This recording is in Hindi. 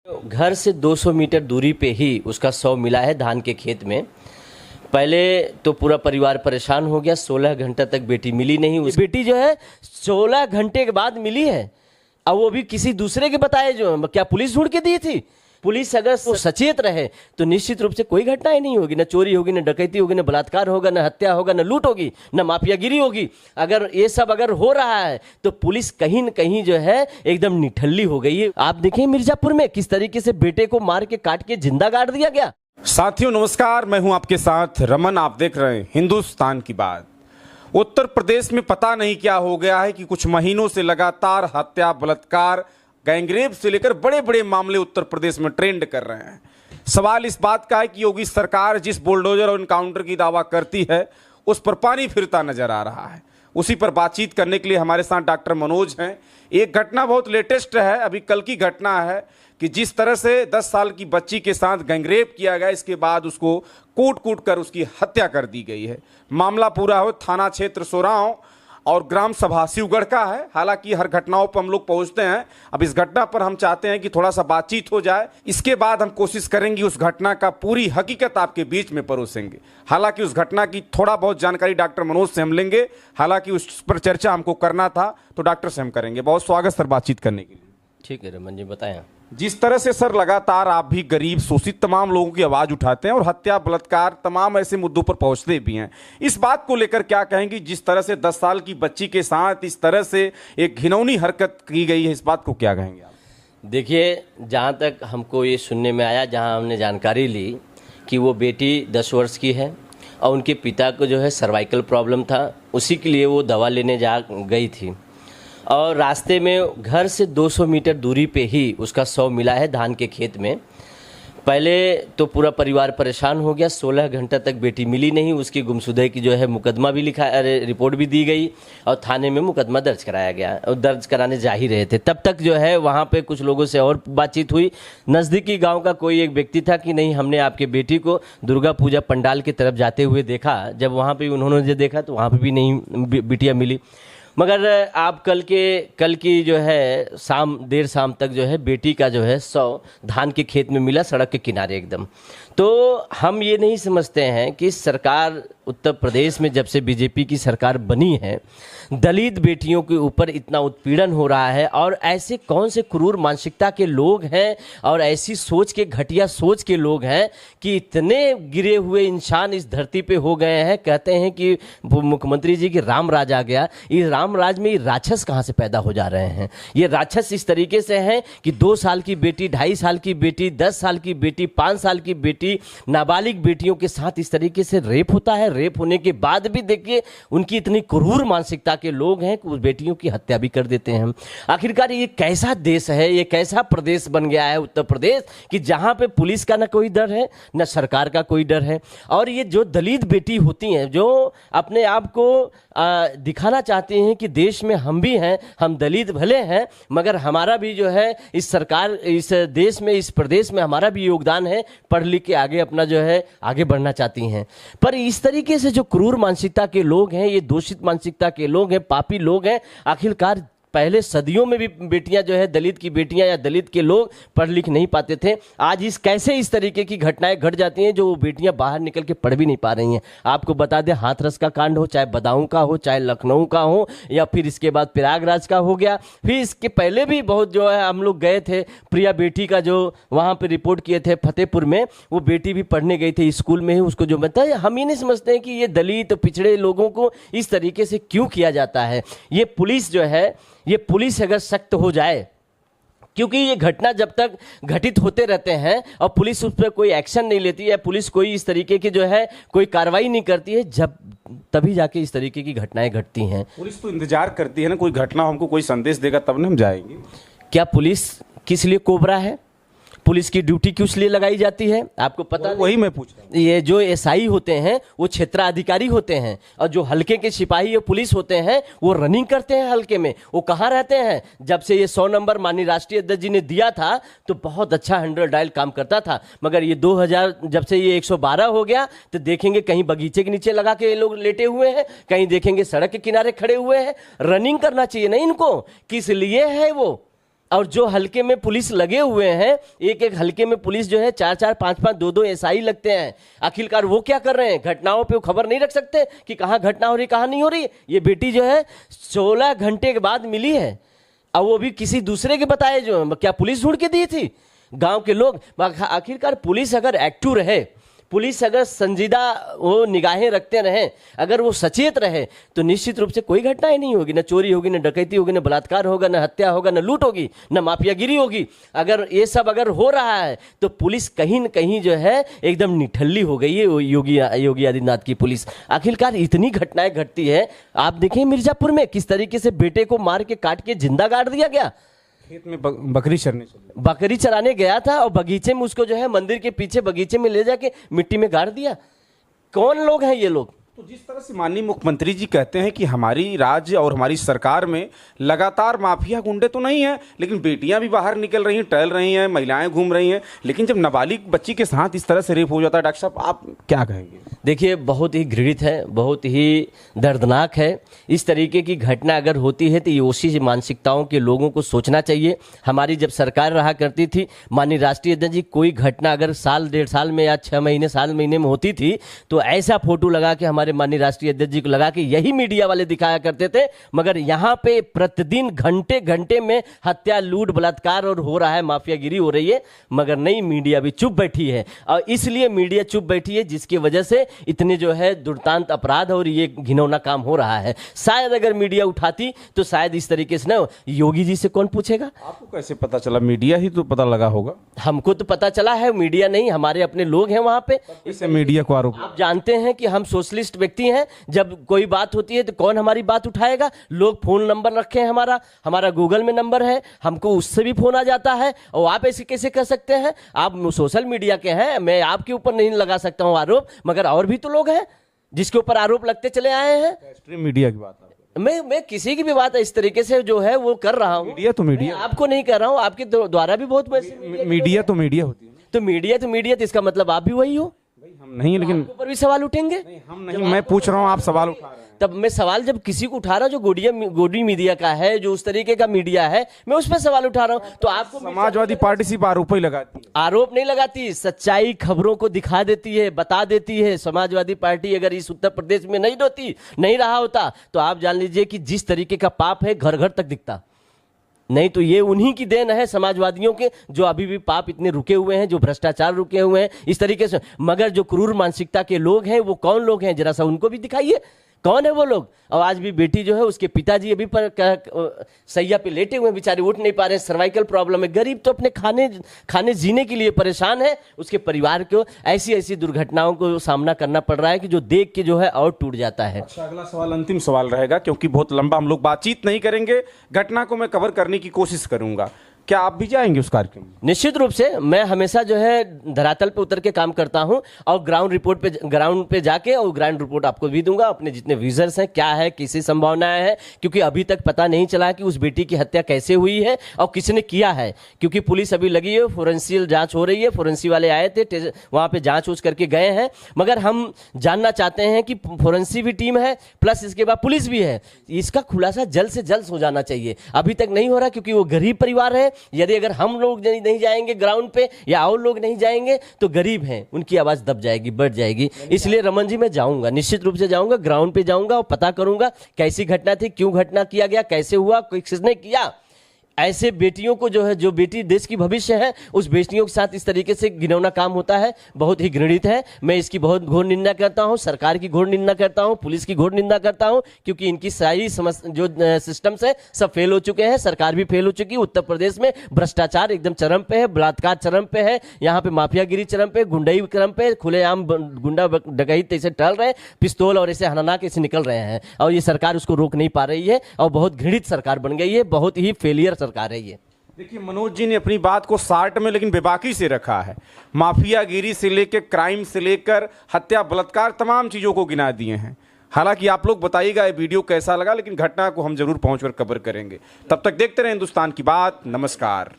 घर से 200 मीटर दूरी पे ही उसका शव मिला है धान के खेत में। पहले तो पूरा परिवार परेशान हो गया। 16 घंटे तक बेटी मिली नहीं। उस बेटी जो है 16 घंटे के बाद मिली है, और वो भी किसी दूसरे के बताए। जो क्या पुलिस ढूंढ के दी थी? पुलिस अगर सचेत रहे तो निश्चित रूप से कोई घटनाएं नहीं होगी, न चोरी होगी, न डकैती होगी, न बलात्कार होगा, न हत्या होगा, न लूट होगी, न माफियागिरी होगी। अगर ये सब अगर हो रहा है तो पुलिस कहीं न कहीं जो है एकदम निठल्ली हो गई है। आप देखें मिर्जापुर में किस तरीके से बेटे को मार के काट के जिंदा गाड़ दिया गया। साथियों नमस्कार, मैं हूं आपके साथ रमन। आप देख रहे हैं हिंदुस्तान की बात। उत्तर प्रदेश में पता नहीं क्या हो गया है कि कुछ महीनों से लगातार हत्या, बलात्कार, गैंगरेप से लेकर बड़े बड़े मामले उत्तर प्रदेश में ट्रेंड कर रहे हैं। सवाल इस बात का है कि योगी सरकार जिस बुलडोजर और इनकाउंटर की दावा करती है उस पर पानी फिरता नजर आ रहा है। उसी पर बातचीत करने के लिए हमारे साथ डॉक्टर मनोज हैं। एक घटना बहुत लेटेस्ट है, अभी कल की घटना है कि जिस तरह से 10 साल की बच्ची के साथ गैंगरेप किया गया, इसके बाद उसको कूट कूट कर उसकी हत्या कर दी गई है। मामला पूरा हो थाना क्षेत्र सोराव और ग्राम सभा शिवगढ़ का है। हालांकि हर घटनाओं पर हम लोग पहुंचते हैं। अब इस घटना पर हम चाहते हैं कि थोड़ा सा बातचीत हो जाए, इसके बाद हम कोशिश करेंगे उस घटना का पूरी हकीकत आपके बीच में परोसेंगे। हालांकि उस घटना की थोड़ा बहुत जानकारी डॉक्टर मनोज से हम लेंगे। हालांकि उस पर चर्चा हमको करना था तो डॉक्टर से हम करेंगे। बहुत स्वागत सर बातचीत करने के लिए। ठीक है रमन जी, बताएं। जिस तरह से सर लगातार आप भी गरीब शोषित तमाम लोगों की आवाज उठाते हैं और हत्या, बलात्कार, तमाम ऐसे मुद्दों पर पहुंचते भी हैं, इस बात को लेकर क्या कहेंगे? जिस तरह से 10 साल की बच्ची के साथ इस तरह से एक घिनौनी हरकत की गई है, इस बात को क्या कहेंगे आप? देखिए, जहाँ तक हमको ये सुनने में आया, जहाँ हमने जानकारी ली कि वो बेटी 10 वर्ष की है और उनके पिता को जो है सर्वाइकल प्रॉब्लम था, उसी के लिए वो दवा लेने जा गई थी और रास्ते में घर से 200 मीटर दूरी पे ही उसका शव मिला है धान के खेत में। पहले तो पूरा परिवार परेशान हो गया। 16 घंटे तक बेटी मिली नहीं। उसकी गुमशुदगी की जो है मुकदमा भी लिखा, रिपोर्ट भी दी गई और थाने में मुकदमा दर्ज कराया गया और दर्ज कराने जा ही रहे थे। तब तक जो है वहाँ पे कुछ लोगों से और बातचीत हुई। नज़दीकी गांव का कोई एक व्यक्ति था कि नहीं, हमने आपके बेटी को दुर्गा पूजा पंडाल की तरफ जाते हुए देखा। जब वहाँ पर उन्होंने जो देखा तो वहाँ पर भी नहीं बिटिया मिली। मगर आप कल की जो है देर शाम तक जो है बेटी का जो है शव धान के खेत में मिला, सड़क के किनारे एकदम। तो हम ये नहीं समझते हैं कि सरकार उत्तर प्रदेश में जब से बीजेपी की सरकार बनी है, दलित बेटियों के ऊपर इतना उत्पीड़न हो रहा है और ऐसे कौन से क्रूर मानसिकता के लोग हैं और ऐसी सोच के, घटिया सोच के लोग हैं कि इतने गिरे हुए इंसान इस धरती पे हो गए हैं। कहते हैं कि मुख्यमंत्री जी की राम राज आ गया। इस राम राज में ये राक्षस कहाँ से पैदा हो जा रहे हैं? ये राक्षस इस तरीके से हैं कि 2 साल की बेटी, 2.5 साल की बेटी, 10 साल की बेटी, 5 साल की बेटी, नाबालिग बेटियों के साथ इस तरीके से रेप होता है। रेप होने के बाद भी देखिए उनकी इतनी क्रूर मानसिकता के लोग हैं कि उस बेटियों की हत्या भी कर देते हैं। आखिरकार ये कैसा देश है, ये कैसा प्रदेश बन गया है उत्तर प्रदेश कि जहां पे पुलिस का ना कोई डर है, ना सरकार का कोई डर है। और ये जो दलित बेटी होती हैं, जो अपने आप को दिखाना चाहती हैं कि देश में हम भी हैं, हम दलित भले हैं मगर हमारा भी जो है इस सरकार, इस देश में, इस प्रदेश में हमारा भी योगदान है, पढ़ लिख के आगे अपना जो है आगे बढ़ना चाहती हैं। पर इस तरीके से जो क्रूर मानसिकता के लोग हैं, ये दूषित मानसिकता के लोग हैं, पापी लोग हैं। आखिरकार पहले सदियों में भी बेटियां जो है, दलित की बेटियां या दलित के लोग पढ़ लिख नहीं पाते थे। आज कैसे इस तरीके की घटनाएं घट जाती हैं जो वो बेटियां बाहर निकल के पढ़ भी नहीं पा रही हैं। आपको बता दें, हाथरस का कांड हो, चाहे बदाऊं का हो, चाहे लखनऊ का हो, या फिर इसके बाद प्रयागराज का हो गया। फिर इसके पहले भी बहुत जो है हम लोग गए थे, प्रिया बेटी का जो वहाँ पर रिपोर्ट किए थे फतेहपुर में, वो बेटी भी पढ़ने गई थी स्कूल में ही, उसको जो बताया। हम ये नहीं समझते हैं कि ये दलित पिछड़े लोगों को इस तरीके से क्यों किया जाता है। ये पुलिस जो है, ये पुलिस अगर सख्त हो जाए, क्योंकि ये घटना जब तक घटित होते रहते हैं और पुलिस उस पर कोई एक्शन नहीं लेती है, पुलिस कोई इस तरीके की जो है कोई कार्रवाई नहीं करती है, जब तभी जाके इस तरीके की घटनाएं घटती हैं। पुलिस तो इंतजार करती है ना, कोई घटना हमको कोई संदेश देगा तब ना हम जाएंगे। क्या पुलिस किस लिए कोबरा है? पुलिस की ड्यूटी किस लिए लगाई जाती है आपको पता? वही मैं पूछ रहा हूं। ये जो एसआई होते हैं वो क्षेत्राधिकारी होते हैं और जो हल्के के सिपाही या पुलिस होते हैं वो रनिंग करते हैं हल्के में। वो कहाँ रहते हैं? जब से ये 100 नंबर माननीय राष्ट्रीय अध्यक्ष जी ने दिया था तो बहुत अच्छा 100 डायल काम करता था, मगर ये 2000 जब से ये 112 हो गया तो देखेंगे कहीं बगीचे के नीचे लगा के ये लोग लेटे हुए हैं, कहीं देखेंगे सड़क के किनारे खड़े हुए हैं। रनिंग करना चाहिए ना इनको। किस लिए है वो? और जो हल्के में पुलिस लगे हुए हैं, एक एक हल्के में पुलिस जो है 4-4, 5-5, 2-2 एसआई लगते हैं। आखिरकार वो क्या कर रहे हैं? घटनाओं पे वो खबर नहीं रख सकते कि कहाँ घटना हो रही, कहाँ नहीं हो रही। ये बेटी जो है 16 घंटे के बाद मिली है, और वो भी किसी दूसरे के बताए। जो क्या पुलिस ढूंढ के दी थी? गांव के लोग। आखिरकार पुलिस अगर एक्टिव रहे, पुलिस अगर संजीदा वो निगाहें रखते रहें, अगर वो सचेत रहे, तो निश्चित रूप से कोई घटनाएं नहीं होगी। न चोरी होगी, न डकैती होगी, न बलात्कार होगा, न हत्या होगा, न लूट होगी, न माफियागिरी होगी। अगर ये सब अगर हो रहा है तो पुलिस कहीं न कहीं जो है एकदम निठल्ली हो गई है। योगी आदित्यनाथ की पुलिस। आखिरकार इतनी घटनाएं घटती है। आप देखें मिर्जापुर में किस तरीके से बेटे को मार के काट के जिंदा गाड़ दिया गया। खेत में बकरी चराने गया था और बगीचे में उसको जो है मंदिर के पीछे बगीचे में ले जाके मिट्टी में गाड़ दिया। कौन लोग हैं ये लोग? तो जिस तरह से माननीय मुख्यमंत्री जी कहते हैं कि हमारी राज्य और हमारी सरकार में लगातार माफिया गुंडे तो नहीं है, लेकिन बेटियां भी बाहर निकल रही हैं, टहल रही हैं, महिलाएं घूम रही हैं, लेकिन जब नाबालिग बच्ची के साथ इस तरह से रेप हो जाता है, डॉक्टर साहब आप क्या कहेंगे? देखिए, बहुत ही घृणित है, बहुत ही दर्दनाक है। इस तरीके की घटना अगर होती है तो ये उसी मानसिकताओं के लोगों को सोचना चाहिए। हमारी जब सरकार रहा करती थी, माननीय राष्ट्रीय अध्यक्ष जी, कोई घटना अगर साल 1.5 साल में या 6 महीने साल महीने में होती थी तो ऐसा फोटो लगा के हमारे माननीय राष्ट्रीय अध्यक्ष जी को लगा के यही मीडिया वाले दिखाया करते थे। मगर यहाँ पे प्रतिदिन घंटे घंटे में हत्या, लूट, बलात्कार और हो रहा है, माफियागिरी हो रही है, मगर नहीं, मीडिया भी चुप बैठी है। और इसलिए मीडिया चुप बैठी है जिसकी वजह से इतने जो है दुर्दांत अपराध और ये घिनौना काम हो रहा है। शायद अगर मीडिया उठाती तो शायद इस तरीके से ना, योगी जी से कौन पूछेगा? आपको कैसे पता चला? मीडिया ही तो पता लगा होगा। हमको तो पता चला है, मीडिया नहीं, हमारे अपने लोग हैं वहां पे। इससे मीडिया को आरोप। आप जानते हैं कि हम सोशलिस्ट व्यक्ति हैं। जब कोई बात होती है तो कौन हमारी बात उठाएगा? लोग फोन नंबर रखे हैं, हमारा गूगल में नंबर है, हमको उससे भी फोन आ जाता है। और आप ऐसे कैसे कर सकते हैं? आप सोशल मीडिया के हैं, मैं आपके ऊपर नहीं लगा सकता हूं आरोप, मगर और भी तो लोग हैं जिसके ऊपर आरोप लगते चले आए हैं। एक्सट्रीम मीडिया की बात मैं किसी की भी बात इस तरीके से जो है वो कर रहा हूँ। मीडिया तो मीडिया, आपको नहीं कर रहा हूँ, आपके द्वारा भी बहुत मीडिया तो मीडिया होती है। तो मीडिया तो इसका मतलब आप भी वही हो। हम नहीं, लेकिन ऊपर भी सवाल उठेंगे। नहीं, हम नहीं, मैं पूछ रहा हूँ, आप सवाल उठा रहे हैं। तब मैं सवाल जब किसी को उठा रहा हूँ जो गोडी मीडिया का है, जो उस तरीके का मीडिया है, मैं उस पर सवाल उठा रहा हूँ। तो आपको समाजवादी पार्टी सिर्फ आरोप ही लगाती है। आरोप नहीं लगाती, सच्चाई खबरों को दिखा देती है, बता देती है। समाजवादी पार्टी अगर इस उत्तर प्रदेश में नहीं रहा होता तो आप जान लीजिए कि जिस तरीके का पाप है घर घर तक दिखता। नहीं तो ये उन्हीं की देन है, समाजवादियों के, जो अभी भी पाप इतने रुके हुए हैं, जो भ्रष्टाचार रुके हुए हैं इस तरीके से। मगर जो क्रूर मानसिकता के लोग हैं वो कौन लोग हैं? जरा सा उनको भी दिखाइए, कौन है वो लोग? और आज भी बेटी जो है, उसके पिताजी अभी पर सैया पे लेटे हुए, बेचारे उठ नहीं पा रहे, सर्वाइकल प्रॉब्लम है। गरीब तो अपने खाने जीने के लिए परेशान है, उसके परिवार को ऐसी दुर्घटनाओं को सामना करना पड़ रहा है कि जो देख के जो है और टूट जाता है। अच्छा, अगला सवाल अंतिम सवाल रहेगा, क्योंकि बहुत लंबा हम लोग बातचीत नहीं करेंगे, घटना को मैं कवर करने की कोशिश करूंगा। क्या आप भी जाएंगे उस कार्यक्रम में? निश्चित रूप से। मैं हमेशा जो है धरातल पे उतर के काम करता हूं और ग्राउंड पे जाके और ग्राउंड रिपोर्ट आपको भी दूंगा, अपने जितने विजर्स हैं, क्या है, किसी संभावनाएं हैं, क्योंकि अभी तक पता नहीं चला कि उस बेटी की हत्या कैसे हुई है और किसने किया है। क्योंकि पुलिस अभी लगी है, फोरेंसियल जांच हो रही है, फोरेंसी वाले आए थे, वहां पे जांच करके गए हैं। मगर हम जानना चाहते हैं कि फोरेंसी भी टीम है, प्लस इसके बाद पुलिस भी है, इसका खुलासा जल्द से जल्द हो जाना चाहिए। अभी तक नहीं हो रहा क्योंकि वो गरीब परिवार है। यदि अगर हम लोग नहीं जाएंगे ग्राउंड पे या और लोग नहीं जाएंगे तो गरीब हैं, उनकी आवाज दब जाएगी, बढ़ जाएगी। इसलिए रमन जी मैं जाऊंगा, निश्चित रूप से जाऊंगा, ग्राउंड पे जाऊंगा और पता करूंगा कैसी घटना थी, क्यों घटना किया गया, कैसे हुआ, किसने किया। ऐसे बेटियों को जो है, जो बेटी देश की भविष्य है, उस बेटियों के साथ इस तरीके से घिनौना काम होता है, बहुत ही घृणित है। मैं इसकी बहुत घोर निंदा करता हूं, सरकार की घोर निंदा करता हूं, पुलिस की घोर निंदा करता हूं, क्योंकि इनकी सारी जो सिस्टम्स है सब फेल हो चुके हैं, सरकार भी फेल हो चुकी है। उत्तर प्रदेश में भ्रष्टाचार एकदम चरम पे है, बलात्कार चरम पे है, यहाँ पे माफियागिरी चरम पे, गुंडाई चरम पे, खुलेआम गुंडा डकैत ऐसे टहल रहे हैं, पिस्तौल और ऐसे हनाना के ऐसे निकल रहे हैं, और ये सरकार उसको रोक नहीं पा रही है और बहुत घृणित सरकार बन गई है, बहुत ही फेलियर सरकार है ये। देखिए, मनोज जी ने अपनी बात को शार्ट में लेकिन बेबाकी से रखा है। माफियागिरी से लेकर, क्राइम से लेकर, हत्या, बलात्कार, तमाम चीज़ों को गिना दिए हैं। हालांकि आप लोग बताइएगा ये वीडियो कैसा लगा, लेकिन घटना को हम जरूर पहुंचकर कवर करेंगे। तब तक देखते रहे हिंदुस्तान की बात। नमस्कार।